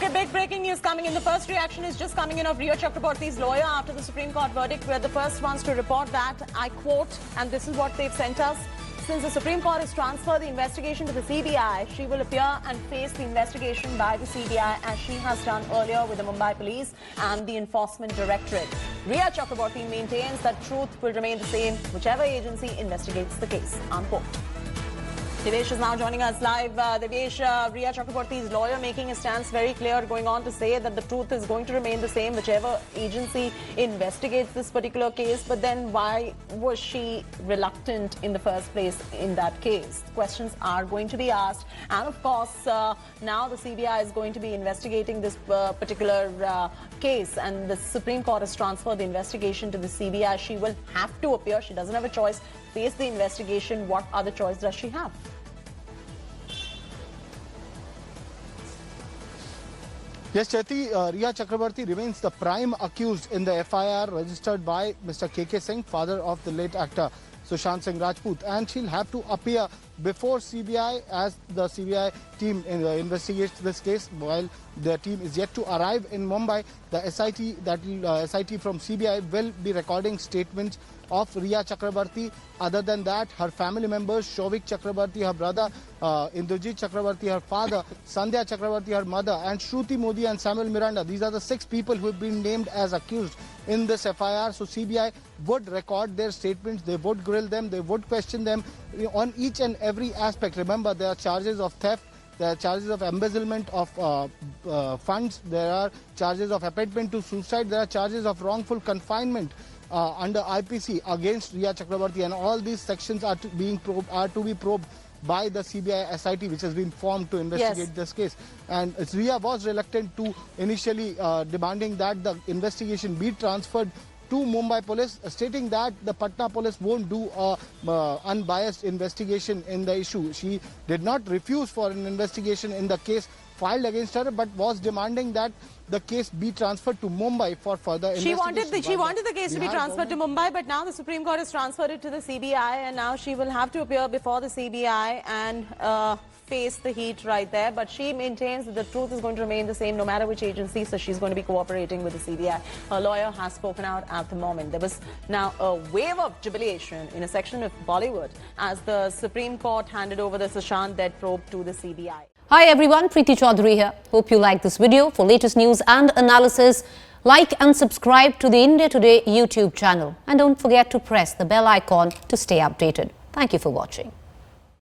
a big breaking news coming in. The first reaction is just coming in of Rhea Chakraborty's lawyer after the Supreme Court verdict. We're the first ones to report that. I quote, and this is what they've sent us. Since the Supreme Court has transferred the investigation to the CBI, she will appear and face the investigation by the CBI as she has done earlier with the Mumbai Police and the Enforcement Directorate. Rhea Chakraborty maintains that truth will remain the same whichever agency investigates the case. Unquote. Devesh is now joining us live. Devesh, Rhea Chakraborty's lawyer making his stance very clear, going on to say that the truth is going to remain the same whichever agency investigates this particular case. But then why was she reluctant in the first place in that case? Questions are going to be asked. And of course, now the CBI is going to be investigating this particular case, and the Supreme Court has transferred the investigation to the CBI. She will have to appear. She doesn't have a choice. Face the investigation. What other choice does she have? Yes, Chaiti, Rhea Chakraborty remains the prime accused in the FIR registered by Mr. K.K. Singh, father of the late actor Sushant Singh Rajput, and she'll have to appear before CBI as the CBI team investigates this case. While the team is yet to arrive in Mumbai, the SIT from CBI will be recording statements of Rhea Chakraborty. Other than that, her family members, Shovik Chakraborty, her brother, Indrajit Chakraborty, her father, Sandhya Chakraborty, her mother, and Shruti Modi and Samuel Miranda. These are the 6 people who have been named as accused in this FIR. So CBI would record their statements, they would grill them, they would question them on each and every aspect. Remember, there are charges of theft, there are charges of embezzlement of funds, there are charges of appointment to suicide, there are charges of wrongful confinement under IPC against Rhea Chakraborty, and all these sections are to be probed by the CBI SIT, which has been formed to investigate this case. And Rhea was reluctant to initially demanding that the investigation be transferred to Mumbai Police, stating that the Patna Police won't do a unbiased investigation in the issue. She did not refuse for an investigation in the case filed against her, but was demanding that the case be transferred to Mumbai for further investigation. She wanted the case to be transferred to Mumbai, but now the Supreme Court has transferred it to the CBI, and now she will have to appear before the CBI and face the heat right there. But she maintains that the truth is going to remain the same no matter which agency, so she's going to be cooperating with the CBI. Her lawyer has spoken out at the moment. There was now a wave of jubilation in a section of Bollywood as the Supreme Court handed over the Sushant death probe to the CBI. Hi everyone, Preeti Chaudhary here. Hope you like this video. For latest news and analysis, like and subscribe to the India Today YouTube channel. And don't forget to press the bell icon to stay updated. Thank you for watching.